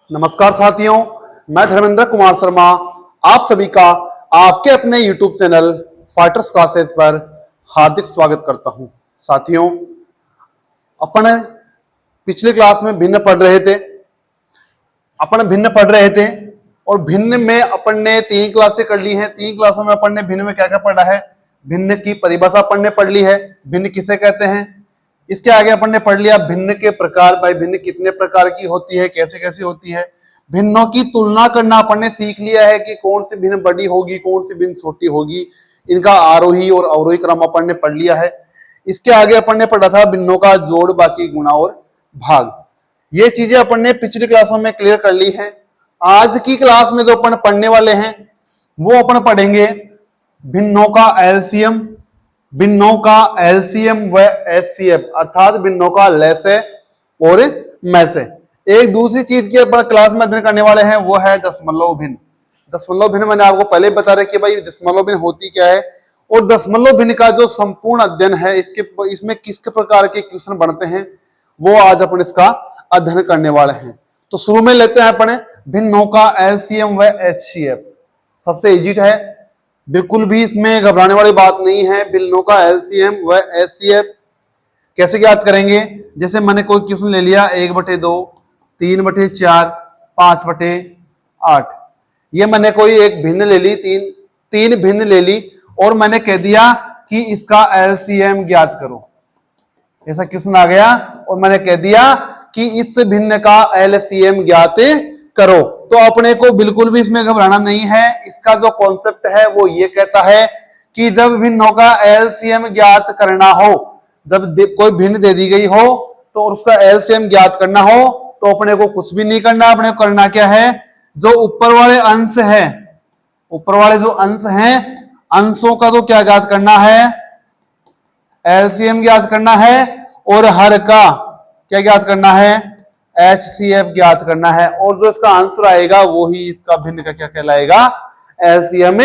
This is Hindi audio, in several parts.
नमस्कार साथियों, मैं धर्मेंद्र कुमार शर्मा आप सभी का आपके अपने YouTube चैनल फाइटर्स क्लासेस पर हार्दिक स्वागत करता हूं। साथियों, अपन पिछले क्लास में भिन्न पढ़ रहे थे और भिन्न में अपन ने 3 क्लासें कर ली हैं। 3 क्लासों में अपन ने भिन्न में क्या क्या पढ़ा है, भिन्न की परिभाषा अपन ने पढ़ ली है, भिन्न किसे कहते हैं। इसके आगे अपन ने पढ़ लिया भिन्न के प्रकार, भाई भिन्न कितने प्रकार की होती है, कैसे कैसे होती है। भिन्नों की तुलना करना अपन ने सीख लिया है कि कौन सी भिन्न बड़ी होगी, कौन सी भिन्न छोटी होगी। इनका आरोही और अवरोही क्रम अपन ने पढ़ लिया है। इसके आगे अपन ने पढ़ा था भिन्नों का जोड़, बाकी गुणा और भाग। ये चीजें अपन ने पिछली क्लासों में क्लियर कर ली है। आज की क्लास में जो अपन पढ़ने वाले हैं वो अपन पढ़ेंगे भिन्नों का एलसीएम, भिन्नों का एलसीएम व एचसीएफ, अर्थात भिन्नों का लसे और मैसे। एक दूसरी चीज की अपन क्लास में अध्ययन करने वाले हैं वो है दशमलव भिन्न। दशमलव भिन्न मैंने आपको पहले बता रहा कि भाई दशमलव भिन्न होती क्या है, और दशमलव भिन्न का जो संपूर्ण अध्ययन है इसमें किस प्रकार के क्वेश्चन बनते हैं वो आज अपन इसका अध्ययन करने वाले हैं। तो शुरू में लेते हैं अपन भिन्नों का एलसीएम व एचसीएफ। सबसे इजी है, बिल्कुल भी इसमें घबराने वाली बात नहीं है। भिन्नों का एलसीएम व एचसीएफ कैसे ज्ञात करेंगे। जैसे मैंने कोई क्वेश्चन ले लिया 1/2, 3/4, 5/8। ये मैंने कोई एक भिन्न ले ली, तीन भिन्न ले ली और मैंने कह दिया कि इसका एलसीएम ज्ञात करो। ऐसा क्वेश्चन आ गया और मैंने कह दिया कि इस भिन्न का एलसीएम ज्ञात करो। तो अपने को बिल्कुल भी इसमें घबराना नहीं है। इसका जो कॉन्सेप्ट है वो ये कहता है कि जब भिन्नों का एलसीएम ज्ञात करना हो, जब कोई भिन्न दे दी गई हो तो उसका एलसीएम ज्ञात करना हो तो अपने को कुछ भी नहीं करना। अपने को करना क्या है, जो ऊपर वाले अंश है, ऊपर वाले जो अंश हैं, अंशों का तो क्या ज्ञात करना है, एलसीएम ज्ञात करना है, और हर का क्या ज्ञात करना है, एचसीएफ ज्ञात करना है। और जो इसका आंसर आएगा वो ही इसका भिन्न का क्या कहलाएगा, एलसीएम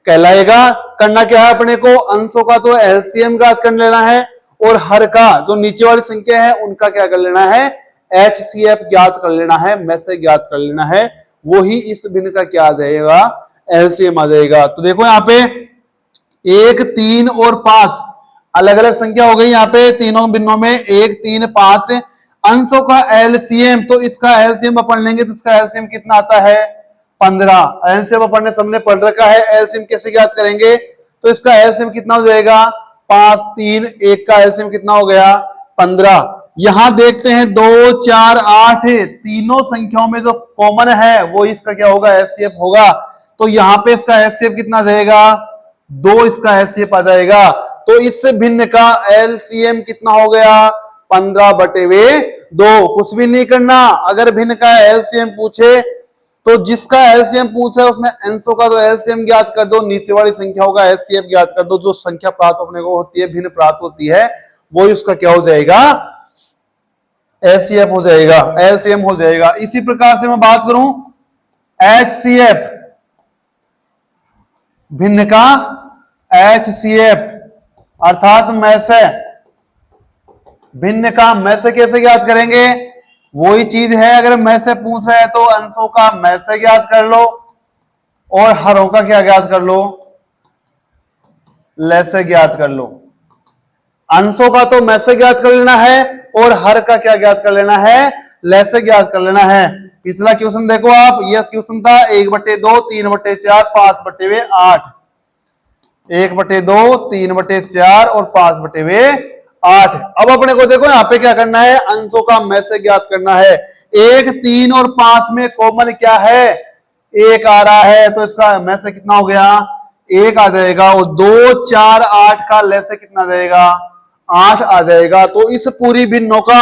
कहलाएगा। करना क्या है अपने को, अंशों का तो एलसीएम ज्ञात कर लेना है और हर का जो नीचे वाली संख्या है उनका क्या कर लेना है, एचसीएफ ज्ञात कर लेना है, में से ज्ञात कर लेना है। वो ही इस भिन्न का क्या आ जाएगा, एलसीएम आ जाएगा। तो देखो यहाँ पे 1, 3 और 5 अलग अलग संख्या हो गई। यहाँ पे तीनों भिन्नों में 1, 3, 5 अंशों का एलसीएम, तो इसका एलसीएम अपन लेंगे तो इसका एलसीएम कितना आता है, 15। एलसीएम अपन ने सबने पढ़ रखा है। एलसीएम कैसे ज्ञात करेंगे, तो इसका एलसीएम कितना हो जाएगा, 5, 3, 1 का एलसीएम कितना हो गया, 15। यहां देखते हैं 2, 4, 8 तीनों संख्याओं में जो कॉमन है वो इसका क्या होगा, एचसीएफ होगा। तो यहाँ पे इसका एचसीएफ कितना जाएगा, 2 इसका एचसीएफ आ जाएगा। तो इस भिन्न का एलसीएम कितना हो गया, 15/2। कुछ भी नहीं करना। अगर भिन्न का एलसीएम पूछे तो जिसका एलसीएम पूछा है उसमें अंशों का तो एलसीएम ज्ञात कर दो, नीचे वाली संख्याओं का एचसीएफ ज्ञात कर दो। जो संख्या प्राप्त अपने को होती है, भिन्न प्राप्त होती है, वो उसका क्या हो जाएगा, एचसीएफ हो जाएगा, एलसीएम हो जाएगा। इसी प्रकार से मैं बात करूं एचसीएफ, भिन्न का एचसीएफ अर्थात में से, भिन्न का में से कैसे ज्ञात करेंगे, वही चीज है। अगर में से पूछ रहे हैं तो अंशों का में से ज्ञात कर लो और हरों का क्या ज्ञात कर लो, ले से ज्ञात कर लो। अंशों का तो में से ज्ञात कर लेना है और हर का क्या ज्ञात कर लेना है, ले से ज्ञात कर लेना है। पिछला क्वेश्चन देखो आप, यह क्वेश्चन था 1/2, 3/4, 5/8। 1/2, 3/4 और 5/8। अब अपने को देखो यहाँ पे क्या करना है, अंशों का में से ज्ञात करना है। 1, 3 और 5 में कॉमन क्या है, 1 आ रहा है, तो इसका में से कितना हो गया, 1 आ जाएगा। और 2, 4, 8 का ले से कितना आ जाएगा, 8 आ जाएगा। तो इस पूरी भिन्नों का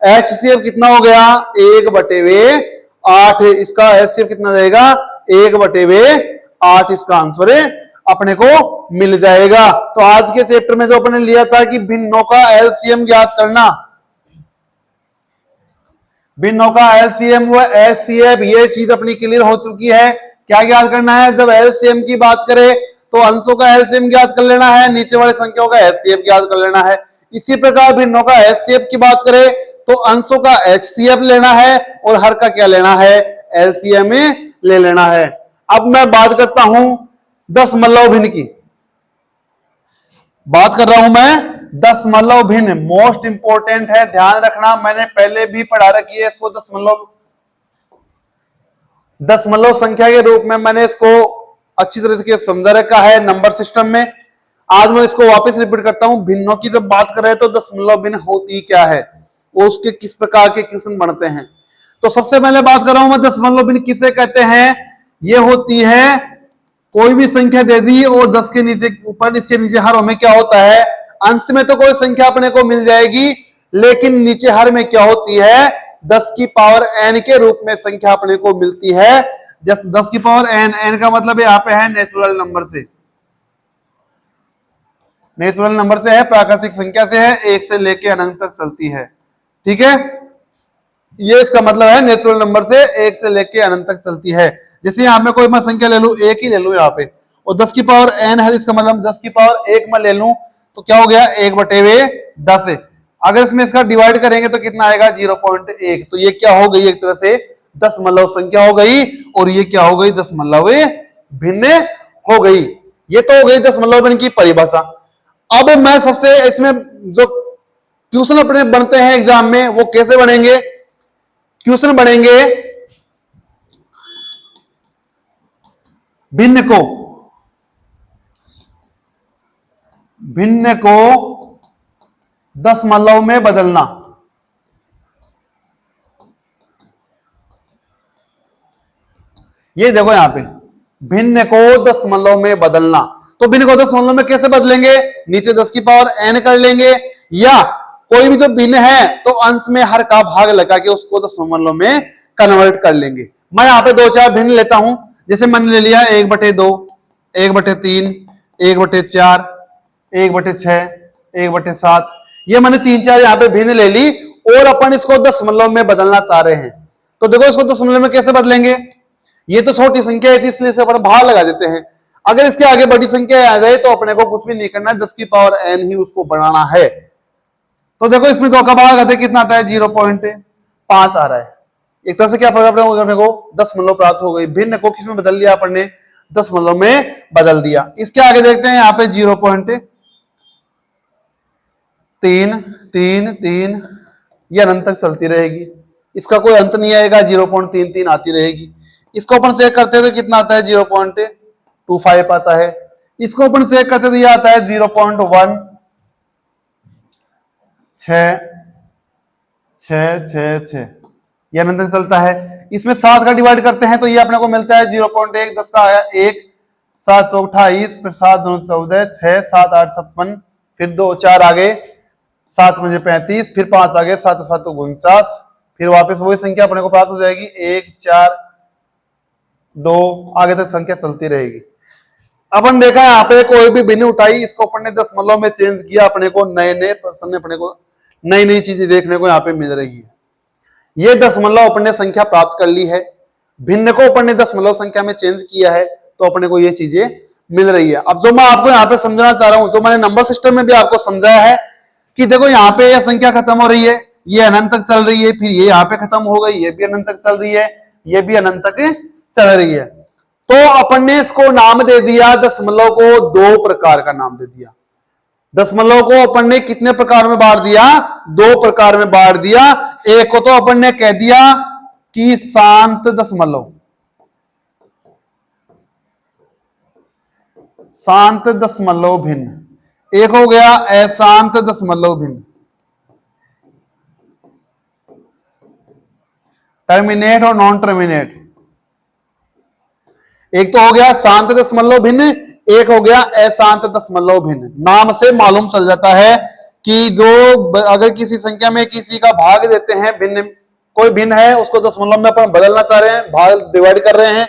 एचसीएफ कितना हो गया, 1/8। इसका एचसीएफ कितना जाएगा, 1/8 इसका आंसर अपने को मिल जाएगा। तो आज के चैप्टर में जो अपने लिया था कि भिन्नों का एलसीएम ज्ञात करना, भिन्नों का एलसीएम व एचसीएफ, ये चीज अपनी क्लियर हो चुकी है। क्या ज्ञात करना है, जब एलसीएम की बात करें तो अंशों का एलसीएम ज्ञात कर लेना है, नीचे वाले संख्याओं का एचसीएफ ज्ञात कर लेना है। इसी प्रकार भिन्नों का एचसीएफ की बात करें तो अंशों का HCF लेना है और हर का क्या लेना है, LCM ले लेना है। अब मैं बात करता हूं दशमलव भिन्न की, बात कर रहा हूं मैं दशमलव भिन्न, मोस्ट इंपॉर्टेंट है, ध्यान रखना, मैंने पहले भी पढ़ा रखी है इसको। दशमलव संख्या के रूप में मैंने इसको अच्छी तरह से समझा रखा है नंबर सिस्टम में। आज मैं इसको वापस रिपीट करता हूं। भिन्नों की जब बात कर रहे हैं तो दशमलव भिन्न होती क्या है, वो उसके किस प्रकार के क्वेश्चन बनते हैं। तो सबसे पहले बात कर रहा हूं मैं दशमलव भिन्न किसे कहते हैं। ये होती है कोई भी संख्या दे दी और 10 के नीचे ऊपर इसके नीचे हर में क्या होता है, अंश में तो कोई संख्या अपने को मिल जाएगी, लेकिन नीचे हर में क्या होती है, 10 की पावर n के रूप में संख्या अपने को मिलती है। जैसे 10 की पावर n, n का मतलब यहाँ पे है नेचुरल नंबर से, नेचुरल नंबर से है, प्राकृतिक संख्या से है, 1 से लेके अनंत तक चलती है। ठीक है, ये इसका मतलब है नेचुरल नंबर से 1 से लेके अनंत तक चलती है। जैसे यहां पे कोई मैं संख्या ले लूं, 1 ही ले लूं यहाँ पे, और 10 की पावर n है, इसका मतलब 10 की पावर 1 में ले लूं तो क्या हो गया, 1/10 है। अगर इसमें इसका डिवाइड करेंगे तो कितना आएगा, 0.1। तो ये क्या हो गई, एक तरह से दशमलव संख्या हो गई, और ये क्या हो गई, दशमलव भिन्न हो गई। ये तो हो गई दशमलव भिन्न की परिभाषा। अब मैं सबसे इसमें जो क्वेश्चन अपने बनते हैं एग्जाम में वो कैसे बनेंगे, क्वेश्चन बनेंगे भिन्न को दशमलव में बदलना। ये देखो यहां पे भिन्न को दशमलव में बदलना, तो भिन्न को दशमलव में कैसे बदलेंगे, नीचे 10 की पावर n कर लेंगे, या कोई भी जो भिन्न है तो अंश में हर का भाग लगा के उसको दशमलव में कन्वर्ट कर लेंगे। मैं यहाँ पे 2-4 भिन्न लेता हूं, जैसे मैंने ले लिया 1/2, 1/3, 1/4, 1/6, 1/7, ये मैंने 3-4 यहाँ पे भिन्न ले ली, और अपन इसको दशमलव में बदलना चाह रहे हैं। तो देखो इसको दशमलव में कैसे बदलेंगे, ये तो छोटी संख्या है इसलिए इसे अपन भाग लगा देते हैं। अगर इसके आगे बड़ी संख्या आ जाए तो अपने को कुछ भी नहीं करना, 10 की पावर n ही उसको बढ़ाना है। तो देखो इसमें 2 का भाग आते कितना आता है, 0.5 आ रहा है। एक तरह से क्या अपने को दशमलव प्राप्त हो गई। भिन्न को किसमें बदल दिया अपन ने, दशमलव में बदल दिया। इसके आगे देखते हैं यहाँ पे 0.333, ये अनंत तक चलती रहेगी, इसका कोई अंत नहीं आएगा, 0.33 आती रहेगी। इसको अपन चेक करते हैं तो कितना आता है, 0.25 आता है। इसको अपन चेक करते हैं तो ये आता है 0.1666, ये अनंत तक चलता है। इसमें 7 का डिवाइड करते हैं तो ये अपने को मिलता है 0.1, 10 का आया 1, 7 चौक 28, फिर 7 2 14, 6 7 8 56, फिर 2 4 आगे 7 5 35, फिर 5 आगे 7 7 49, फिर वापस वही संख्या अपने को प्राप्त हो जाएगी 1 4 2, आगे तक संख्या चलती रहेगी। अपन देखा यहाँ पे कोई भी भिन्न उठाई, इसको अपन ने दशमलव में चेंज किया, अपने को नए नए पर्सन अपने को नई नई चीजें देखने को यहाँ पे मिल रही है। ये दशमलव अपन ने संख्या प्राप्त कर ली है, भिन्न को अपन ने दशमलव संख्या में चेंज किया है, तो अपने को ये चीजें मिल रही है। अब जो मैं आपको यहाँ पे समझना चाह रहा हूं, जो मैंने नंबर सिस्टम में भी आपको समझाया है कि देखो यहाँ पे यह संख्या खत्म हो रही है, ये अनंत तक चल रही है, फिर ये यहाँ पे खत्म हो गई, ये भी अनंत तक चल रही है, ये भी अनंत तक चल रही है। तो अपन ने इसको नाम दे दिया, दशमलव को 2 प्रकार का नाम दे दिया। दशमलव को अपन ने कितने प्रकार में बांट दिया, 2 प्रकार में बांट दिया। एक को तो अपन ने कह दिया कि शांत दशमलव, शांत दशमलव भिन्न, एक हो गया अशांत दशमलव भिन्न, टर्मिनेट और नॉन टर्मिनेट। एक तो हो गया शांत दशमलव भिन्न, एक हो गया अशांत दशमलव भिन्न। नाम से मालूम चल जाता है कि जो अगर किसी संख्या में किसी का भाग देते हैं, भिन्न कोई भिन्न है उसको दशमलव में अपन बदलना चाह रहे हैं, भाग डिवाइड कर रहे हैं,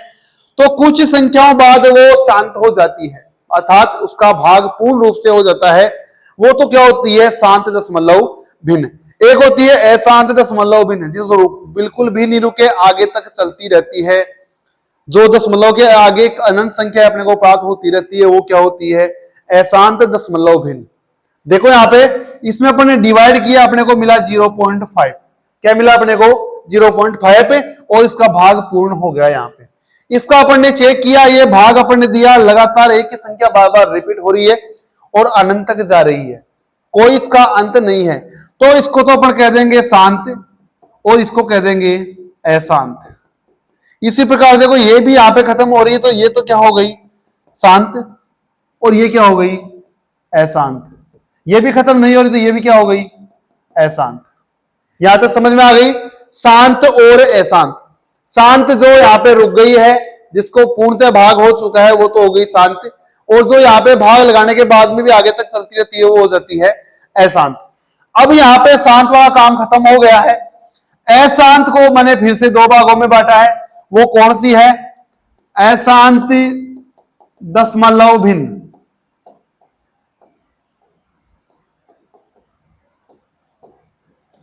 तो कुछ संख्याओं बाद वो शांत हो जाती है, अर्थात उसका भाग पूर्ण रूप से हो जाता है। वो तो क्या होती है, शांत दशमलव भिन्न। एक होती है अशांत दशमलव भिन्न, जिसको बिल्कुल भी नहीं रुके आगे तक चलती रहती है, जो दशमलव के आगे एक अनंत संख्या अपने को प्राप्त होती रहती है, वो क्या होती है, अशांत दशमलव भिन्न। देखो यहाँ पे इसमें अपने डिवाइड किया, अपने को मिला 0.5, क्या मिला अपने को 0.5 पे, और इसका भाग पूर्ण हो गया यहाँ पे। इसका अपन ने चेक किया, ये भाग अपन ने दिया, लगातार एक ही संख्या बार बार रिपीट हो रही है और अनंत तक जा रही है, कोई इसका अंत नहीं है, तो इसको तो अपन कह देंगे शांत और इसको कह देंगे अशांत। इसी प्रकार देखो ये भी यहां पे खत्म हो रही है, तो ये तो क्या हो गई शांत, और ये क्या हो गई अशांत। ये भी खत्म नहीं हो रही तो ये भी क्या हो गई अशांत। यहां तक समझ में आ गई शांत और अशांत। शांत जो यहां पे रुक गई है, जिसको पूर्णतः भाग हो चुका है, वो तो हो गई शांत, और जो यहां पे भाग लगाने के बाद में भी आगे तक चलती रहती है, वो हो जाती है अशांत। अब यहां पे शांत वाला काम खत्म हो गया है। अशांत को मैंने फिर से दो भागों में बांटा है, वो कौन सी है, अशांत दशमलव भिन्न।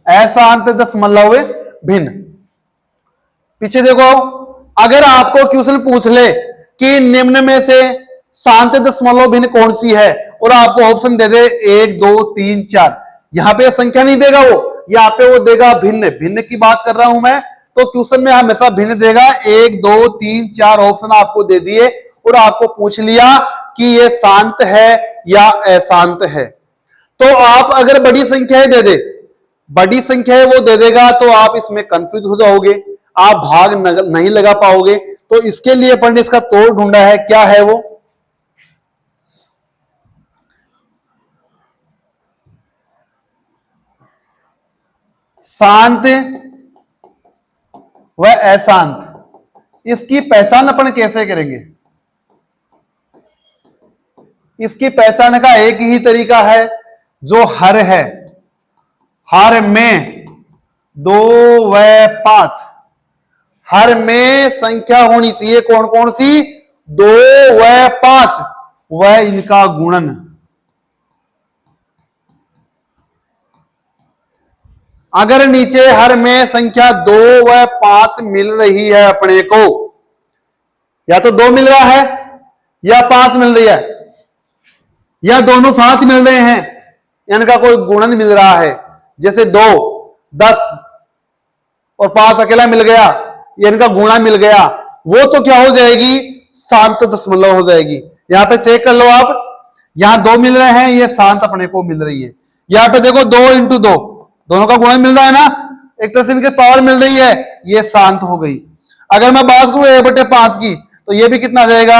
अशांत दशमलव भिन्न। पीछे देखो, अगर आपको क्वेश्चन पूछ ले कि निम्न में से शांत दशमलव भिन्न कौन सी है, और आपको ऑप्शन दे दे 1 2 3 4, यहां पे संख्या नहीं देगा वो, यहां पे वो देगा भिन्न। भिन्न की बात कर रहा हूं मैं, तो क्वेश्चन में हमेशा भिन्न देगा। 1 2 3 4 ऑप्शन आपको दे दिए और आपको पूछ लिया कि ये शांत है या अशांत है। तो आप अगर बड़ी संख्या दे दे, बड़ी संख्या है वो दे देगा, तो आप इसमें कंफ्यूज हो जाओगे, आप भाग नहीं लगा पाओगे। तो इसके लिए अपन ने इसका तोड़ ढूंढा है, क्या है वो, शांत व अशांत। इसकी पहचान अपन कैसे करेंगे, इसकी पहचान का एक ही तरीका है, जो हर है, हर में 2 व 5, हर में संख्या होनी चाहिए कौन कौन सी, 2 व 5, वह इनका गुणन। अगर नीचे हर में संख्या 2 व 5 मिल रही है अपने को, या तो 2 मिल रहा है या 5 मिल रही है, या दोनों साथ मिल रहे हैं, इनका कोई गुणन मिल रहा है, जैसे 2 10 और 5 अकेला मिल गया, ये इनका गुणा मिल गया, वो तो क्या हो जाएगी शांत दशमलव हो जाएगी। यहां पे चेक कर लो आप, यहां 2 मिल रहे हैं, ये शांत अपने को मिल रही है। यहां पे देखो 2 इंटू 2, दोनों का गुणा मिल रहा है ना, एक तरह से इनकी पावर मिल रही है, ये शांत हो गई। अगर मैं बात करूं 1/5 की, तो ये भी कितना जाएगा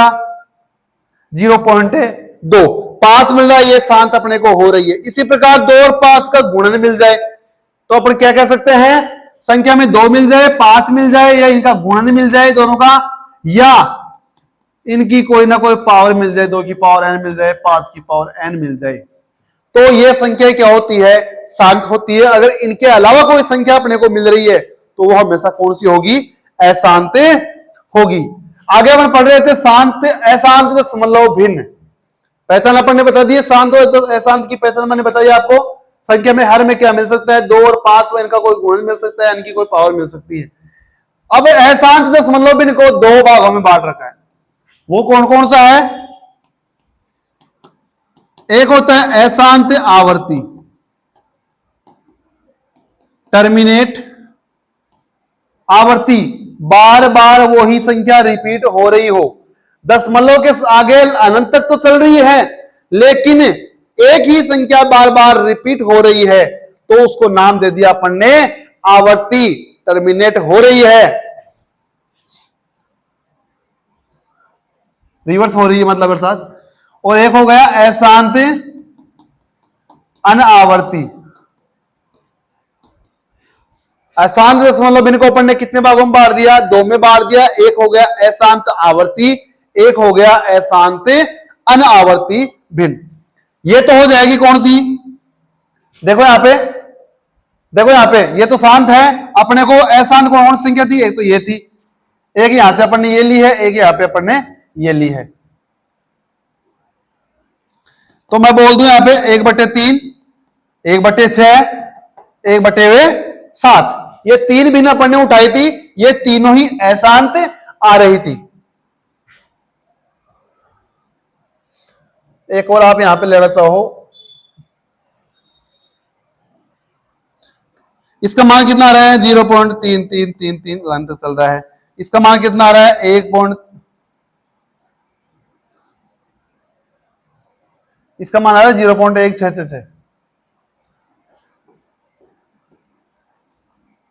0.2, 5 मिल रहा है, ये शांत अपने को हो रही है। इसी प्रकार 2 और 5 का गुणन मिल जाए, तो अपन क्या कह सकते हैं, संख्या में 2 मिल जाए, 5 मिल जाए, या इनका गुणन मिल जाए दोनों का, या इनकी कोई ना कोई पावर मिल जाए, 2 की पावर n मिल जाए, 5 की पावर n मिल जाए, तो ये संख्या क्या होती है शांत होती है। अगर इनके अलावा कोई संख्या अपने को मिल रही है, तो वो हमेशा कौन सी होगी अशांत होगी। आगे अपन पढ़ रहे थे शांत अशांत दशमलव भिन्न। पहचान अपन ने बता दी, शांत और अशांत की पहचान मैंने बताई आपको। संख्या में हर में क्या मिल सकता है 2 और 5 में इनका कोई गुणन मिल सकता है, इनकी कोई पावर मिल सकती है। अब अशांत दशमलव भिन्न को 2 भागों में बांट रखा है, वो कौन कौन सा है, एक होता है अशांत आवर्ती, टर्मिनेट आवर्ती, बार बार वही संख्या रिपीट हो रही हो, दशमलव के आगे अनंत तक तो चल रही है, लेकिन एक ही संख्या बार बार रिपीट हो रही है, तो उसको नाम दे दिया अपन ने आवर्ती, टर्मिनेट हो रही है, रिवर्स हो रही है मतलब अर्थात। और एक हो गया अशांत अनावर्ती। अशांत दशमलव भिन्न को अपन ने कितने भागों में बांट दिया, 2 में बांट दिया। एक हो गया अशांत आवर्ती, एक हो गया अशांत अनावर्ती भिन्न। ये तो हो जाएगी कौन सी, देखो यहां पे, देखो यहां पे ये तो शांत है, अपने को अशांत कौन सी संख्या थी, एक तो ये थी, एक यहां से अपन ने ये ली है, एक यहां पे अपन ने ये ली है। तो मैं बोल दूं यहां पे 1/3, 1/6, 1/7, ये 3 भिन्न अपन ने उठाई थी, ये तीनों ही अशांत आ रही थी। एक और आप यहां पे लेना चाहो, इसका मान कितना आ रहा है 0.3333 लाइन तक चल रहा है। इसका मान कितना आ रहा है 1. इसका मान आ रहा है 0.1666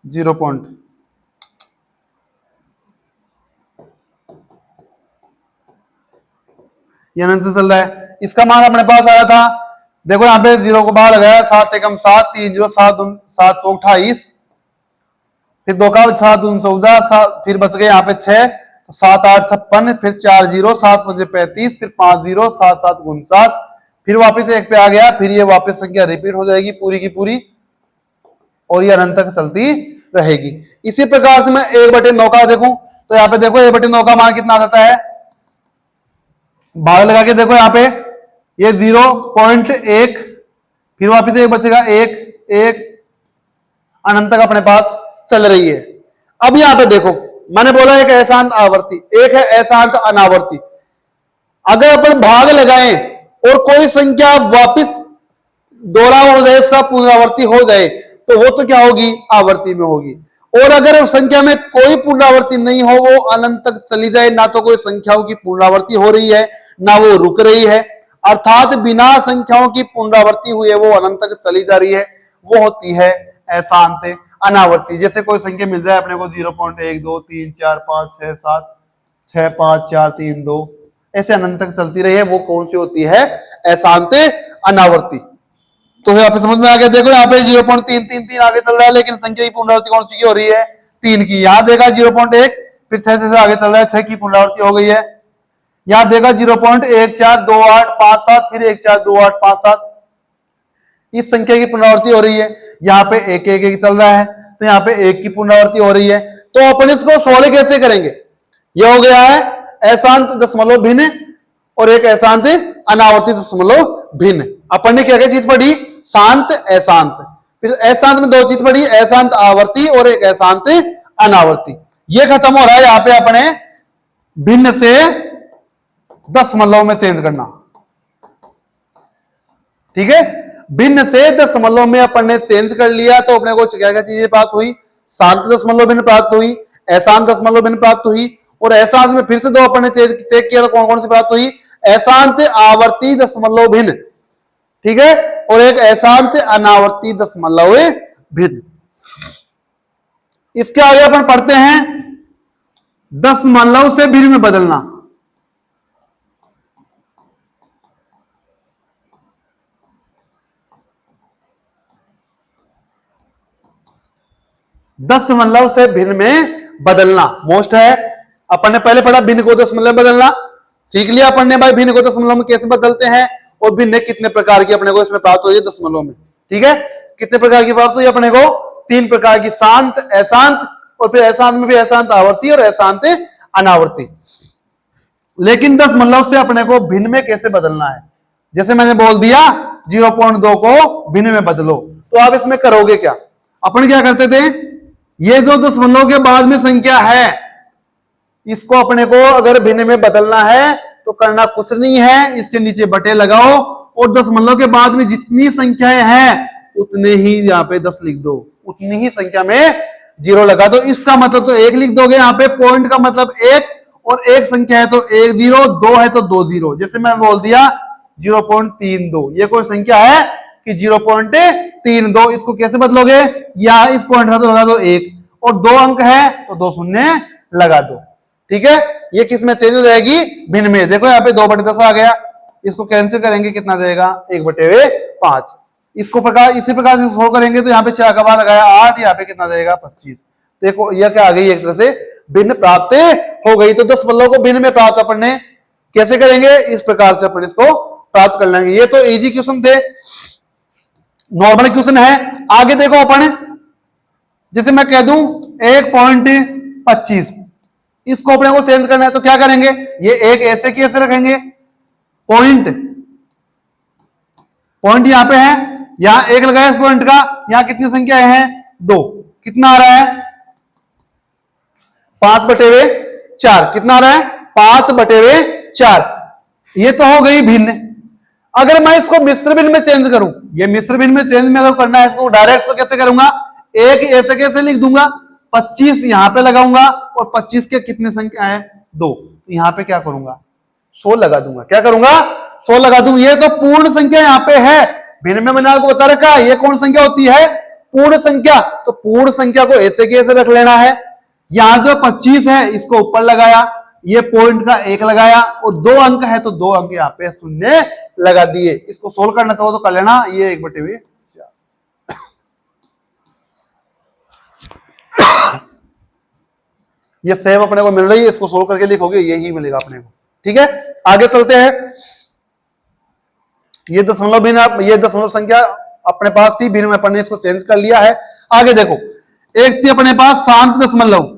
0. ये अनंत से चल रहा है। इसका मान अपने पास आ रहा था, देखो यहाँ पे 0 को बाहर लगाया, 7 एकम 7 3 0 7 728, फिर 2 का 7 14, फिर बच गए यहाँ पे 6, तो 7 8 56, फिर 4 0 7 5 35, फिर 5 0 7 7 49, फिर वापस 1 पे आ गया, फिर ये वापस संख्या रिपीट हो जाएगी पूरी की पूरी और ये अनंत तक चलती रहेगी। इसी प्रकार से मैं 1/9 का देखूं तो यहाँ पे देखो 1/9 का मान कितना आ जाता है, भाग लगा के देखो यहाँ पे ये 0.1, फिर वापिस 1 बचेगा 1 1, अनंत तक अपने पास चल रही है। अब यहाँ पे देखो मैंने बोला एक अशांत आवर्ती, एक है अशांत अनावर्ती। अगर अपन भाग लगाएं और कोई संख्या वापिस दोहराव हो जाए, उसका पुनरावर्ती हो जाए, तो वो तो क्या होगी, आवर्ती में होगी। और अगर उस संख्या में कोई पुनरावर्ती नहीं हो, वो अनंत तक चली जाए, ना तो कोई संख्याओं की पुनरावर्ती हो रही है ना वो रुक रही है, अर्थात बिना संख्याओं की पुनरावर्ती हुए वो अनंत तक चली जा रही है, वो होती है अशांत अनावर्ती। जैसे कोई संख्या मिल जाए अपने को 0.1 2 3 4 5 6 7 6 5 4 3 2, ऐसे अनंत तक चलती रही है, वो कौन सी होती है, अशांत अनावर्ती। तो यहाँ पे समझ में आ गया। देखो यहाँ पे 0.333 आगे चल रहा है, लेकिन संख्या की पुनरावृत्ति कौन सी की हो रही है, 3 की। यहाँ देखा 0.1, फिर 6 से आगे चल रहा है, 6 की पुनरावृत्ति हो गई है। यहाँ देखा 0.142857, फिर 142857, इस संख्या की पुनरावृत्ति हो रही है। यहाँ पे 1 1 1 चल रहा है, तो यहाँ पे 1 की पुनरावृत्ति हो रही है। तो अपन इसको सोल्व कैसे करेंगे, ये हो गया है अशांत दशमलव भिन्न और एक अशांत अनावर्ती दशमलव भिन्न। अपन ने क्या क्या चीज पढ़ी, शांत अशांत, फिर अशांत में 2 चीज पढ़ी, अशांत आवर्ती और एक अशांत अनावर्ती। ये खत्म हो रहा है यहाँ पे अपने भिन्न से दशमलव में चेंज करना, ठीक है। भिन्न से दशमलव में अपन ने चेंज कर लिया, तो अपने को क्या क्या चीजें प्राप्त हुई, शांत दशमलव भिन्न प्राप्त हुई, अशांत दशमलव भिन्न प्राप्त हुई, और अशांत में फिर से 2 अपन ने चेक किया तो कौन कौन सी प्राप्त हुई, अशांत आवर्ती दशमलव भिन्न, ठीक है, और एक अशांत अनावर्ती दशमलव भिन्न। इसके आगे अपन पढ़ते हैं दशमलव से भिन्न में बदलना। दशमलव से भिन्न में बदलना मोस्ट है। अपन ने पहले पढ़ा भिन्न को दशमलव में बदलना, सीख लिया अपन ने भाई भिन्न को दशमलव में कैसे बदलते हैं, और भिन्न कितने प्रकार की अपने को इसमें प्राप्त हो रही है दशमलव में, ठीक है। कितने प्रकार की प्राप्त हुई अपने को, 3 प्रकार की, शांत अशांत, और फिर अशांत में भी अशांत आवर्ती और अशांत अनावर्ती। लेकिन दशमलव से अपने को भिन्न में कैसे बदलना है, जैसे मैंने बोल दिया 0.2 को भिन्न में बदलो, तो आप इसमें करोगे क्या, अपन क्या करते थे, ये जो दशमलव के बाद में संख्या है, इसको अपने को अगर भिन्न में बदलना है तो करना कुछ नहीं है, इसके नीचे बटे लगाओ और दशमलव के बाद में जितनी संख्याएं हैं उतने ही यहाँ पे 10 लिख दो, उतनी ही संख्या में 0 लगा दो। इसका मतलब तो 1 लिख दोगे, यहाँ पे पॉइंट का मतलब 1, और एक संख्या है तो 1 0, 2 है तो 2 0। जैसे मैं बोल दिया 0.32, ये कोई संख्या है कि 0.32, इसको कैसे बदलोगे, यहाँ इस पॉइंट का तो लगा दो 1, और 2 अंक है तो 2 शून्य लगा दो, ठीक है। ये किस में चेंज हो जाएगी, भिन्न में। देखो यहाँ पे 2/10 आ गया, इसको कैंसिल करेंगे कितना जाएगा, 1/5। इसको प्रकार इसी प्रकार से सोल्व करेंगे तो यहाँ पे 4 का भाग लगाया 8, यहाँ पे कितना जाएगा 25। देखो यह क्या आ गई, एक तरह से भिन्न प्राप्त हो गई। तो दशमलव को भिन्न में प्राप्त अपन ने कैसे करेंगे, इस प्रकार से अपन इसको प्राप्त कर लेंगे। ये तो इजी क्वेश्चन थे, नॉर्मल क्वेश्चन है। आगे देखो अपन, जैसे मैं कह दूं 1.25, इसको अपने को चेंज करना है तो क्या करेंगे, ये एक ऐसे की ऐसे रखेंगे, पॉइंट यहां पे है, यहां 1 लगाया इस पॉइंट का, यहां कितनी संख्या है 2, कितना आ रहा है 5/4, कितना आ रहा है 5/4। ये तो हो गई भिन्न। अगर मैं इसको मिश्र भिन्न में चेंज करूं, ये मिश्र भिन्न में चेंज में अगर करना है इसको डायरेक्ट, तो कैसे करूंगा, एक ऐसे कैसे लिख दूंगा, 25 यहां पे लगाऊंगा और 25 के कितने संख्या है, 2, यहां पे क्या करूंगा, 100 लगा दूंगा। क्या करूंगा, 100 लगा दूंगा। ये तो पूर्ण संख्या यहां पे है, भिन्न में मैंने आपको बता रखा है ये कौन संख्या होती है, पूर्ण संख्या। तो पूर्ण संख्या को ऐसे कैसे रख लेना है, यहां जो 25 है इसको ऊपर लगाया, ये पॉइंट का 1 लगाया और 2 अंक है तो 2 अंक यहां पे शून्य लगा दिए। इसको सोल्व करना चाहो तो कर लेना, ये 1/4। ये सेव अपने को मिल रही है, इसको सोल्व करके लिखोगे यही मिलेगा अपने को। ठीक है, आगे चलते हैं। ये दशमलव भिन्न, ये दशमलव संख्या अपने पास थी, भिन्न में अपन ने इसको चेंज कर लिया है। आगे देखो, एक थी अपने पास शांत दशमलव,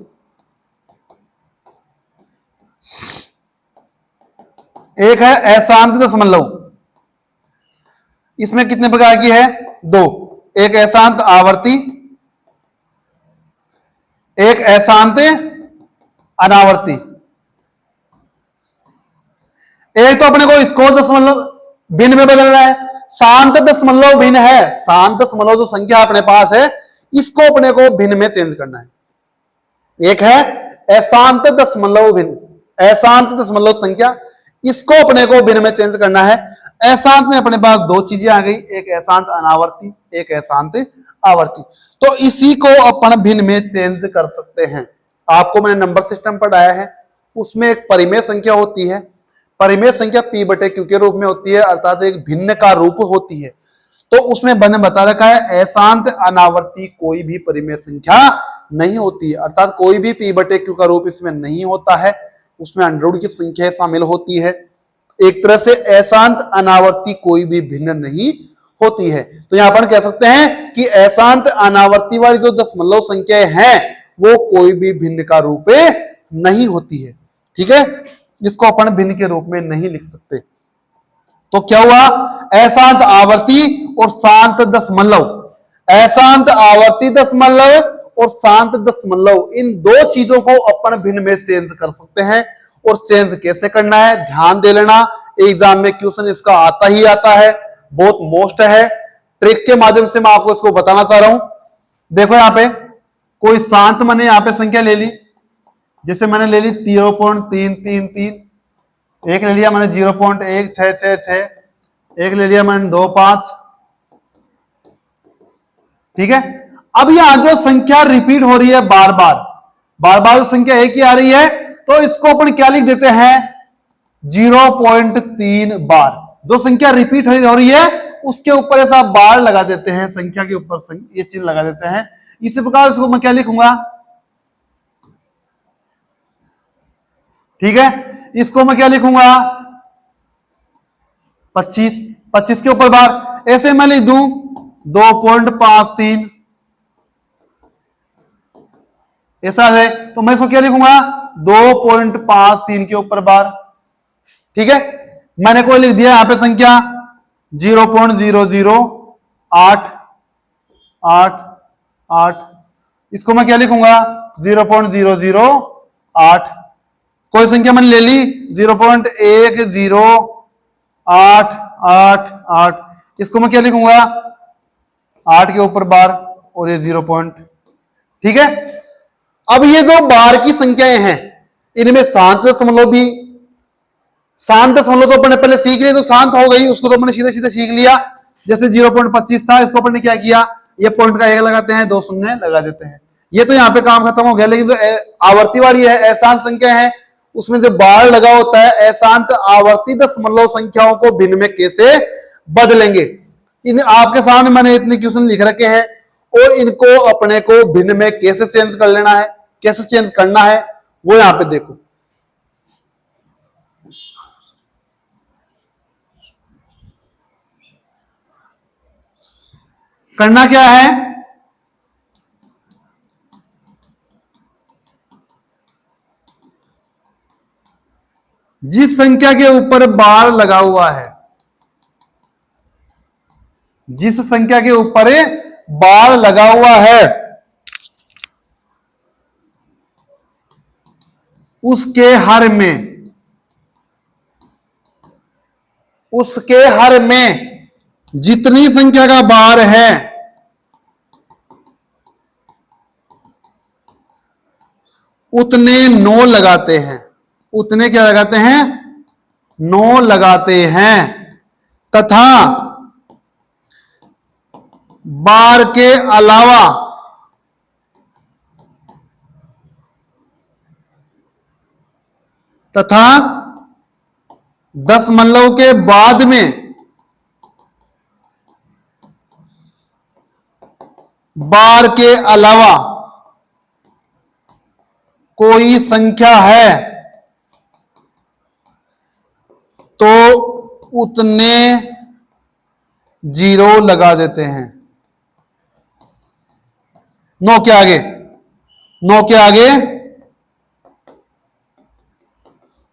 एक है अशांत दशमलव। इसमें कितने प्रकार की है, 2, एक अशांत आवर्ती, एक अशांत अनावर्ती। एक तो अपने को इसको दशमलव भिन्न में बदलना है, शांत दशमलव भिन्न है, शांत दशमलव जो संख्या अपने पास है इसको अपने को भिन्न में चेंज करना है। एक है अशांत दशमलव भिन्न, अशांत दशमलव संख्या, इसको अपने को भिन्न में चेंज करना है। अशांत में अपने पास 2 चीजें आ गई, एक अशांत अनावर्ती, एक अशांत आवर्ती। तो इसी को अपन भिन्न में चेंज कर सकते हैं। आपको मैंने नंबर सिस्टम पढ़ाया है, उसमें एक परिमेय संख्या होती है, परिमेय संख्या P/Q के रूप में होती है, अर्थात एक भिन्न का रूप होती है। तो उसमें मैंने बता रखा है अशांत अनावर्ती कोई भी परिमेय संख्या नहीं होती है, अर्थात कोई भी P/Q का रूप इसमें नहीं होता है, उसमें अंडर की संख्या शामिल होती है। एक तरह से अशांत अनावर्ती कोई भी भिन्न नहीं होती है। तो यहां पर कह सकते हैं कि अशांत अनावर्ती वाली जो दशमलव संख्याएं हैं वो कोई भी भिन्न का रूप नहीं होती है। ठीक है, इसको अपन भिन्न के रूप में नहीं लिख सकते। तो क्या हुआ, अशांत आवर्ती और शांत दशमलव, अशांत आवर्ती दशमलव और शांत दशमलव, इन 2 चीजों को अपन भिन्न में चेंज कर सकते हैं। और चेंज कैसे करना है ध्यान दे लेना, एग्जाम में क्वेश्चन इसका आता ही आता है, बहुत मोस्ट है। ट्रिक के माध्यम से मैं आपको इसको बताना चाह रहा हूं। देखो यहां पे कोई शांत मैंने यहां पे संख्या ले ली, जैसे मैंने ले ली 0.333, एक ले लिया मैंने 0.1666, एक ले लिया मैंने 25। ठीक है, अब यहां जो संख्या रिपीट हो रही है बार बार जो संख्या एक ही आ रही है, तो इसको अपन क्या लिख देते हैं, 0.3 बार। जो संख्या रिपीट हो रही है उसके ऊपर ऐसा बार लगा देते हैं, संख्या के ऊपर ये चिन्ह लगा देते हैं। इसी प्रकार इसको मैं क्या लिखूंगा, ठीक है, इसको मैं क्या लिखूंगा 25 के ऊपर बार। ऐसे मैं लिख दूं 2.53, ऐसा है तो मैं इसको क्या लिखूंगा 2.53 के ऊपर बार। ठीक है, मैंने कोई लिख दिया यहां पे संख्या 0.00888, इसको मैं क्या लिखूंगा 0.008। कोई संख्या मैंने ले ली 0.10888, इसको मैं क्या लिखूंगा 8 के ऊपर बार और ये 0 पॉइंट। ठीक है, अब ये जो बार की संख्याएं हैं इनमें शांत दशमलव भी, शांत दशमलव तो अपने पहले सीख लिए तो शांत हो गई, उसको तो अपने सीधे सीधे सीख लिया। जैसे 0.25 था, इसको अपने क्या किया, ये पॉइंट का 1 लगाते हैं, 2 शून्य लगा देते हैं, ये तो यहाँ पे काम खत्म हो गया। लेकिन जो आवर्ती वाली है अशांत संख्या है, उसमें जो बार लगा होता है, अशांत आवर्ती दशमलव संख्याओं को भिन्न में कैसे बदलेंगे, इन आपके सामने मैंने इतने क्वेश्चन लिख रखे हैं, और इनको अपने को भिन्न में कैसे चेंज कर लेना है, कैसे चेंज करना है, वो यहां पे देखो। करना क्या है, जिस संख्या के ऊपर बार लगा हुआ है, जिस संख्या के ऊपर बार लगा हुआ है, उसके हर में जितनी संख्या का बार है उतने 9 लगाते हैं, उतने क्या लगाते हैं, 9 लगाते हैं, तथा बार के अलावा तथा दशमलव के बाद में बार के अलावा कोई संख्या है तो उतने 0 लगा देते हैं। 9 के आगे, 9 के आगे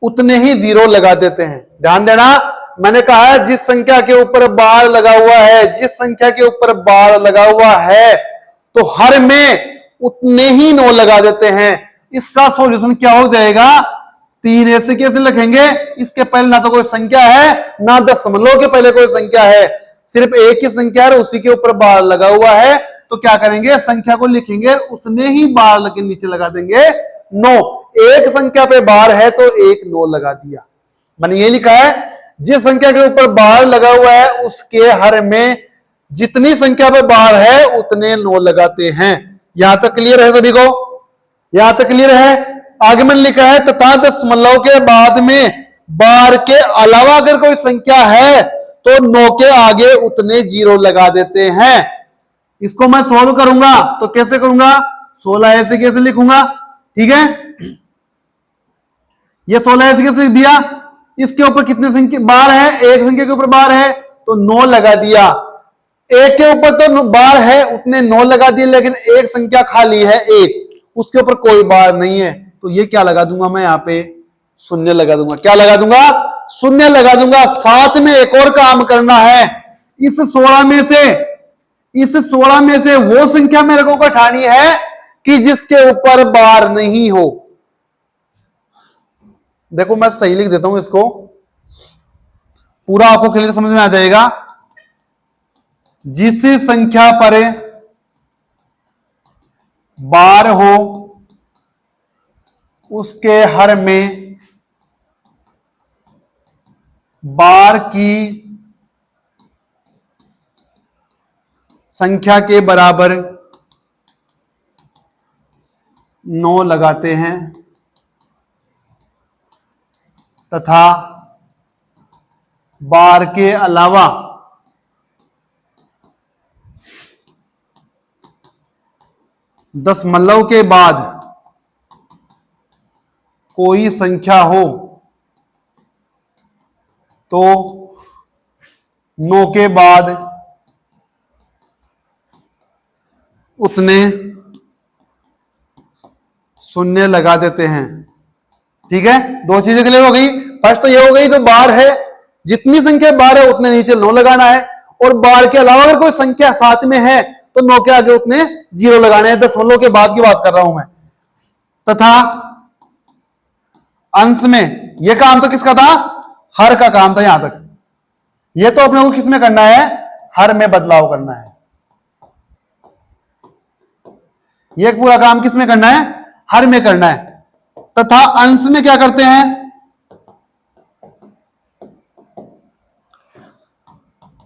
उतने ही 0 लगा देते हैं। ध्यान देना, मैंने कहा है जिस संख्या के ऊपर बार लगा हुआ है, जिस संख्या के ऊपर बार लगा हुआ है तो हर में उतने ही 9 लगा देते हैं। इसका सॉल्यूशन क्या हो जाएगा, 3 ऐसे कैसे लिखेंगे, इसके पहले ना तो कोई संख्या है ना दशमलव के पहले कोई संख्या है, सिर्फ एक ही संख्या है, उसी के ऊपर बार लगा हुआ है। तो क्या करेंगे, संख्या को लिखेंगे, उतने ही बार के नीचे लगा देंगे 9। एक संख्या पे बार है तो एक 9 लगा दिया। मैंने ये लिखा है जिस संख्या के ऊपर बार लगा हुआ है उसके हर में जितनी संख्या पे बार है उतने 9 लगाते हैं। यहां तक क्लियर है सभी को, यहां तक क्लियर है। आगे मैंने लिखा है तथा दशमलव के बाद में बार के अलावा अगर कोई संख्या है तो 9 के आगे उतने 0 लगा देते हैं। इसको मैं सोल्व करूंगा तो कैसे करूंगा, 16 ऐसे कैसे लिखूंगा, ठीक है, ये 16 ऐसे कैसे लिख दिया, इसके ऊपर कितने संख्या बार है, एक संख्या के ऊपर बार है तो 9 लगा दिया। एक के ऊपर तो बार है उतने 9 लगा दिए, लेकिन एक संख्या खाली है एक, उसके ऊपर कोई बार नहीं है तो ये क्या लगा दूंगा मैं, यहां पे शून्य लगा दूंगा। क्या लगा दूंगा, शून्य लगा दूंगा। साथ में एक और काम करना है, इस 16 में से वो संख्या मेरे को घटानी है कि जिसके ऊपर बार नहीं हो। देखो मैं सही लिख देता हूं इसको, पूरा आपको क्लियर समझ में आ जाएगा। जिस संख्या पर बार हो उसके हर में बार की संख्या के बराबर 9 लगाते हैं तथा बार के अलावा दशमलव के बाद कोई संख्या हो तो 9 के बाद उतने शून्य लगा देते हैं। ठीक है, दो चीजें क्लियर हो गई। फर्स्ट तो ये हो गई, जो बार है जितनी संख्या बार है उतने नीचे 9 लगाना है, और बार के अलावा अगर कोई संख्या साथ में है तो 9 के आगे उतने 0 लगाने हैं। दशमलव के बाद की बात कर रहा हूं मैं। तथा अंश में, यह काम तो किसका था, हर का काम था यहां तक। यह तो अपने को किस में करना है, हर में बदलाव करना है। यह पूरा काम किस में करना है, हर में करना है। तथा अंश में क्या करते हैं,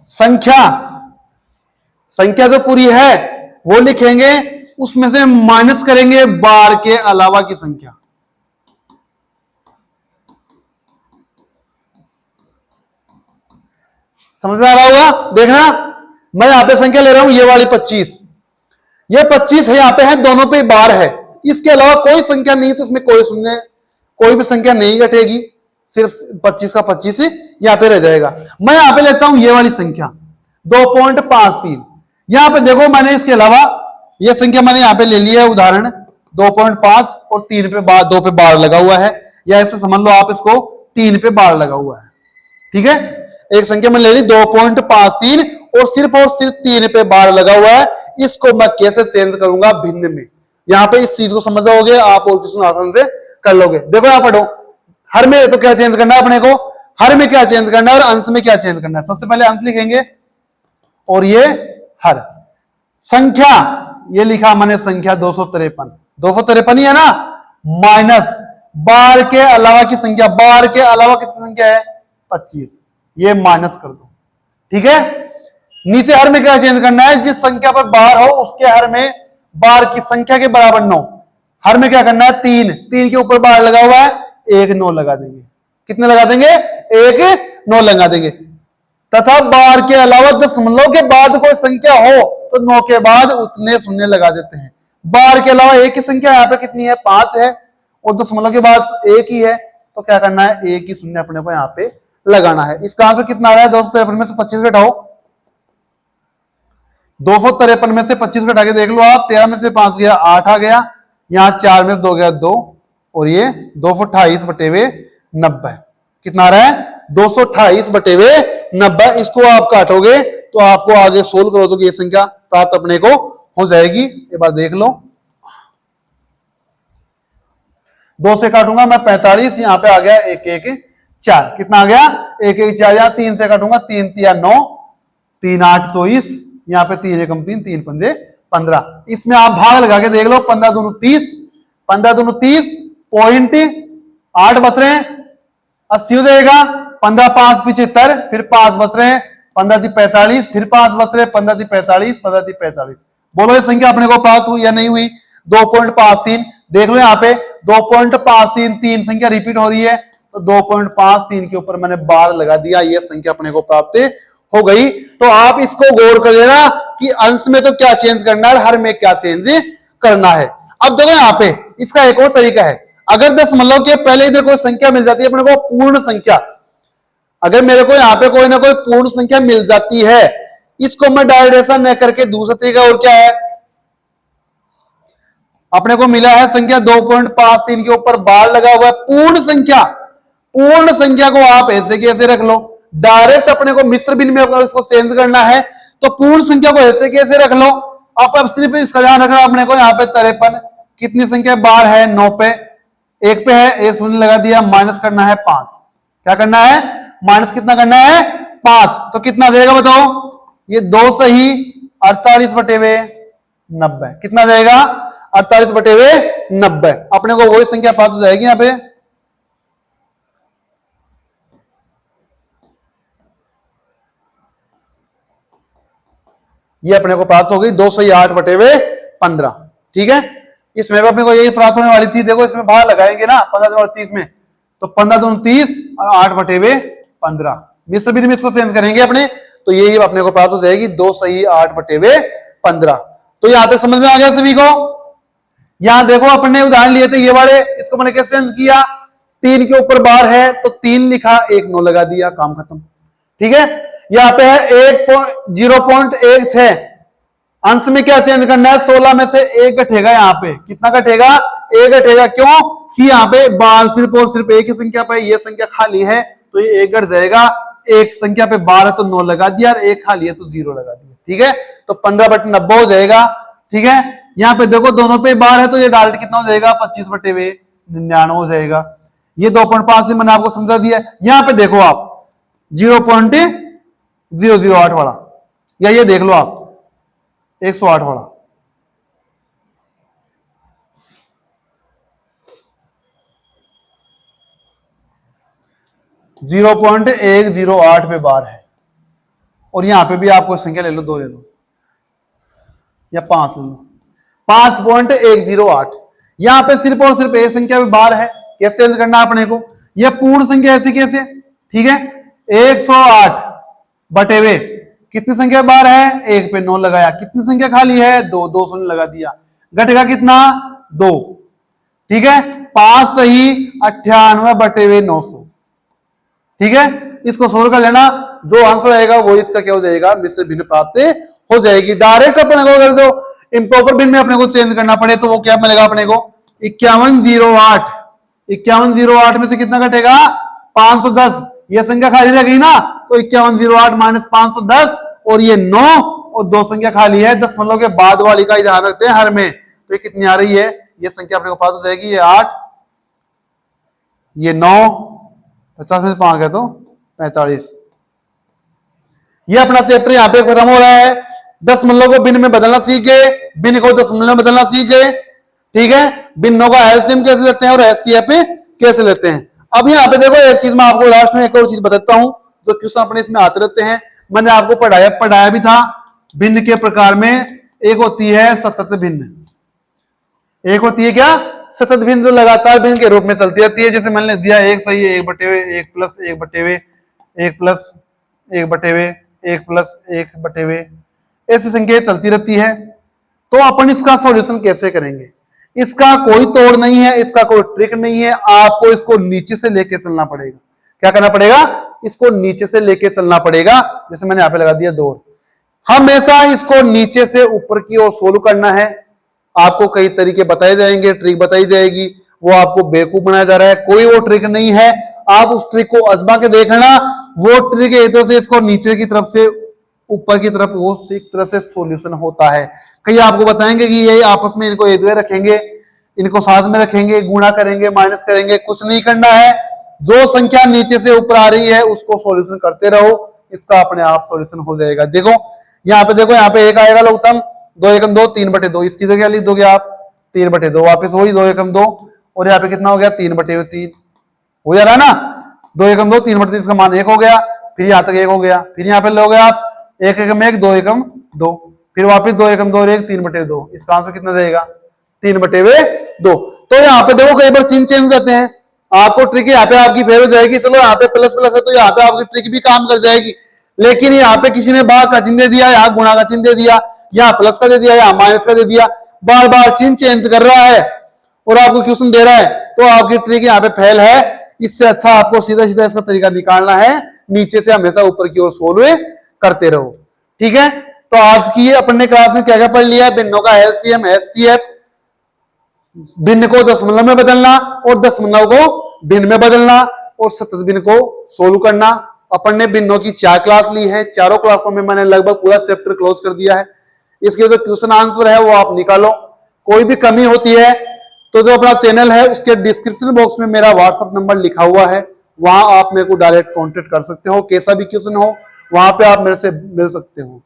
संख्या जो पूरी है वो लिखेंगे, उसमें से माइनस करेंगे बार के अलावा की संख्या। समझ में आ रहा होगा। देखना, मैं यहां पे संख्या ले रहा हूं, ये वाली 25, ये 25 है, यहां पे है, दोनों पे बार है, इसके अलावा कोई संख्या नहीं, तो इसमें कोई शून्य, कोई भी संख्या नहीं घटेगी, सिर्फ 25 का 25 ही यहां पे रह जाएगा। मैं यहां पे लेता हूं ये वाली संख्या 2.53। यहां पे देखो, मैंने इसके अलावा ये संख्या मैंने यहां पे ले ली है उदाहरण 2.5, और 3 पे बार, 2 पे बार लगा हुआ है, या ऐसे समझ लो आप इसको 3 पे बार लगा हुआ है। ठीक है, एक संख्या मैंने ले ली 2.53 और सिर्फ 3 पे बार लगा हुआ है। इसको मैं कैसे चेंज करूंगा, भिन्न में। यहां पे इस चीज को समझ जाओगे आप, और किसी आसान से कर लोगे। देखो यहां पढ़ो, हर में तो क्या चेंज करना है अपने को, हर में क्या चेंज करना है और अंश में क्या चेंज करना है। सबसे पहले अंश लिखेंगे, और ये हर। संख्या ये लिखा मैंने, संख्या 253 ही है ना, माइनस बार के अलावा की संख्या, बार के अलावा कितनी संख्या है 25, ये माइनस कर दो। ठीक है, नीचे हर में क्या चेंज करना है, जिस संख्या पर बार हो उसके हर में बार की संख्या के बराबर 9, हर में क्या करना है 3, 3 के ऊपर बार लगा हुआ है, एक 9 लगा देंगे। कितने लगा देंगे, एक 9 लगा देंगे। तथा बार के अलावा दशमलव के बाद कोई संख्या हो तो 9 के बाद उतने शून्य लगा देते हैं। बार के अलावा एक ही संख्या यहाँ पे कितनी है 5 है, और दशमलव के बाद एक ही है, तो क्या करना है एक ही शून्य अपने को यहाँ पे लगाना है। इसका आंसर कितना आ रहा है 253 में से 25 घटाओ, 253 में से 25 घटा के देख लो आप, 13 में से 5 गया 8 आ गया, यहाँ 4 में से 2 गया 2, और ये 228 बटे हुए 90 कितना आ रहा है 228 बटे हुए 90। इसको आप काटोगे तो आपको आगे सोल्व करो तो ये संख्या प्राप्त अपने को हो जाएगी। एक बार देख लो, 2 से काटूंगा मैं 45, यहाँ पे आ गया 1 1 4, कितना आ गया 1 1 4, यहाँ 3 से काटूंगा 3 3 9, 3 8 24, यहाँ पे 3 1 3, 3 5 15। इसमें आप भाग लगा के देख लो, 15 दूनी 30, 15 दूनी 30, पॉइंट 8 बच रहे हैं 80 हो जाएगा, 15 5 75, फिर 5 बच रहे हैं, 15 दी 45, फिर 5 बच रहे हैं, 15 दी 45, 15 दी 45। बोलो ये संख्या अपने को प्राप्त हुई या नहीं हुई, 2.53। देख लो यहाँ पे 2.53, 3 संख्या रिपीट हो रही है, तो 2.53 के ऊपर मैंने बार लगा दिया, ये संख्या अपने को प्राप्त हो गई। तो आप इसको गौर कर लेना कि अंश में तो क्या चेंज करना है, हर में क्या चेंज करना है। अब देखो यहाँ पे इसका एक और तरीका है, अगर दशमलव के पहले इधर कोई संख्या मिल जाती है अपने को पूर्ण संख्या, अगर मेरे को यहाँ पे कोई ना कोई पूर्ण संख्या मिल जाती है, इसको मैं डायरेक्ट ऐसा न करके दूसरा तरीका और क्या है, अपने को मिला है संख्या 2.53 के ऊपर बार लगा हुआ है पूर्ण संख्या, पूर्ण संख्या को आप ऐसे कैसे रख लो, डायरेक्ट अपने को मिश्र भिन्न में अपने इसको चेंज करना है, तो पूर्ण संख्या को ऐसे कैसे रख लो। आप अब सिर्फ इसका ध्यान रखना, अपने को यहाँ पे 53 कितनी संख्या बार है 9 पे, 1 पे है, 1 शून्य लगा दिया, माइनस करना है 5, क्या करना है माइनस कितना करना है 5, तो कितना देगा बताओ, ये 2 सही 48 बटे हुए 90, कितना देगा 48 बटे हुए 90। अपने को वही संख्या प्राप्त हो जाएगी यहाँ पे, ये अपने को प्राप्त हो गई 2 सही 8 बटे हुए 15। ठीक है, इसमें भी अपने को यही प्राप्त होने वाली थी। देखो इसमें भाग लगाएंगे ना 15 और 30 में, तो 15 दूनी 30 और 8 बटे हुए 15, मिश्र भिन्न में इसको चेंज करेंगे अपने, तो ये अपने को प्राप्त हो जाएगी 2 सही 8 बटे हुए 15। तो यहां तक समझ में आ गया सभी को। यहां देखो अपने उदाहरण लिए थे ये वाले, इसको मैंने कैसे चेंज किया, 3 के ऊपर बार है तो 3 लिखा, 1 9 लगा दिया, काम खत्म। ठीक है, यहाँ पे है 0.16, अंश में क्या चेंज करना है, 16 में से 1 घटेगा, यहाँ पे कितना घटेगा 1 घटेगा, क्यों कि यहाँ पे बार सिर्फ और सिर्फ एक ही संख्या पे, ये संख्या खाली है तो ये 1 घट जाएगा, एक संख्या पे बार है तो 9 लगा दिया, और 1 खाली है तो 0 लगा दिया। ठीक है, तो 15 बटे 90 हो जाएगा। ठीक है, यहाँ पे देखो दोनों पे बार है तो ये डायरेक्ट कितना हो जाएगा 25 बटे हुए 99 हो जाएगा। ये 2.5 मैंने आपको समझा दिया। यहाँ पे देखो आप 0.008 वाला, या ये देख लो आप 108 वाला, जीरो पॉइंट 108 पे बार है, और यहां पे भी आपको संख्या ले लो, 2 ले लो या 5 ले लो, 5.108। यहां पे सिर्फ और सिर्फ एक संख्या पे बार है, कैसे चेंज करना अपने को, यह पूर्ण संख्या ऐसी कैसे। ठीक है, 108 बटे हुए कितनी संख्या बार है, 1 पे 9 लगाया, कितनी संख्या खाली है 2, 2 शून्य लगा दिया, घटेगा कितना 2। ठीक है, 5 सही 98 बटे हुए 900। ठीक है, इसको सोल्व कर लेना, जो आंसर आएगा वो इसका क्या हो जाएगा, मिश्र भिन्न प्राप्त हो जाएगी। डायरेक्ट अपने को अगर जो इम्प्रॉपर भिन्न में अपने को चेंज करना पड़े तो वो क्या मिलेगा अपने को 5108, 5108 में से कितना घटेगा 510, ये संख्या खाली रह गई ना, तो 5108 माइनस 510, और ये 9 और 2 संख्या खाली है, दशमलव के बाद वाली का ध्यान रखते हैं हर में, तो ये कितनी आ रही है, ये संख्या अपने को प्राप्त हो जाएगी, ये 8, ये 9, 50 में से 5 गया तो 45। ये अपना चैप्टर यहाँ पे खत्म हो रहा है। दशमलव को भिन्न में बदलना सीख गए, भिन्न को दशमलव में बदलना सीख गए। ठीक है, भिन्नों का एलसीएम कैसे लेते हैं और एचसीएफ कैसे लेते हैं। अब यहाँ पे देखो एक चीज मैं आपको लास्ट में एक और चीज बताता हूं, जो क्वेश्चन अपने इसमें आते रहते हैं, मैंने आपको पढ़ाया भी था। भिन्न के प्रकार में एक होती है सतत भिन्न, एक होती है क्या, सतत भिन्न, जो लगातार भिन्न के रूप में चलती रहती है। जैसे मैंने दिया एक सही है 1/1, 1 प्लस 1/1, 1 प्लस 1/1, 1 प्लस 1/1, ऐसी संख्या चलती रहती है। तो अपन इसका सॉल्यूशन कैसे करेंगे, इसका कोई तोड़ नहीं है, इसका कोई ट्रिक नहीं है, आपको इसको नीचे से लेके चलना पड़ेगा। क्या करना पड़ेगा, इसको नीचे से लेके चलना पड़ेगा। जैसे मैंने यहाँ पे लगा दिया 2, हमेशा इसको नीचे से ऊपर की ओर सोल्व करना है। आपको कई तरीके बताए जाएंगे, ट्रिक बताई जाएगी, वो आपको बेवकूफ बनाया जा रहा है, कोई वो ट्रिक नहीं है। आप उस ट्रिक को आजमा के देखना, वो ट्रिक एक तरह से इसको नीचे की तरफ से ऊपर की तरफ, वो एक तरह से सॉल्यूशन होता है। कई आपको बताएंगे कि ये आपस में इनको एक जगह रखेंगे, इनको साथ में रखेंगे, गुणा करेंगे, माइनस करेंगे, कुछ नहीं करना है। जो संख्या नीचे से ऊपर आ रही है उसको सॉल्यूशन करते रहो, इसका अपने आप सॉल्यूशन हो जाएगा। देखो यहाँ पे, देखो यहाँ पे एक आएगा लघुत्तम 2 एकम 2, 3/2, इसकी जगह लिख दोगे आप 3/2, वापस वही 2 एकम 2, और यहाँ पे कितना हो गया 3/3 हो जा रहा है ना, 2 एकम 2, 3/3, इसका मान 1 हो गया, फिर यहाँ तक 1 हो गया, फिर यहाँ पे लोगे आप 1 एकम 1, 2 एकम 2, फिर वापस 2 एकम 2 और 1, 3/2, इसका आंसर कितना जाएगा 3/2। तो यहाँ पे देखो कई बार चिन्ह चेंज हो जाते हैं, आपको ट्रिक यहाँ पे आपकी फेल हो जाएगी। चलो यहाँ पे प्लस प्लस है तो यहाँ पे आपकी ट्रिक भी काम कर जाएगी, लेकिन यहाँ पे किसी ने भाग का चिन्ह दे दिया, यहाँ गुणा का चिन्ह दे दिया, यहाँ प्लस का दे दिया, यहाँ माइनस का दे दिया, बार बार चिन्ह चेंज कर रहा है और आपको क्वेश्चन दे रहा है, तो आपकी ट्रिक यहाँ पे फेल है। इससे अच्छा आपको सीधा सीधा इसका तरीका निकालना है, नीचे से हमेशा ऊपर की ओर सोल्व करते रहो। ठीक है, तो आज की अपने क्लास में क्या क्या पढ़ लिया है, भिन्नों का एलसीएम, एचसीएफ, भिन्न को दशमलव में बदलना और दशमलव को भिन्न में बदलना, और सतत भिन्न को सोल्व करना। अपन ने भिन्नों की 4 क्लास ली है, चारों क्लासों में मैंने लगभग पूरा चैप्टर क्लोज कर दिया है। इसके जो क्वेश्चन आंसर है वो आप निकालो, कोई भी कमी होती है तो जो अपना चैनल है उसके डिस्क्रिप्शन बॉक्स में मेरा व्हाट्सएप नंबर लिखा हुआ है, वहां आप मेरे को डायरेक्ट कांटेक्ट कर सकते हो, कैसा भी क्वेश्चन हो वहां पे आप मेरे से मिल सकते हो।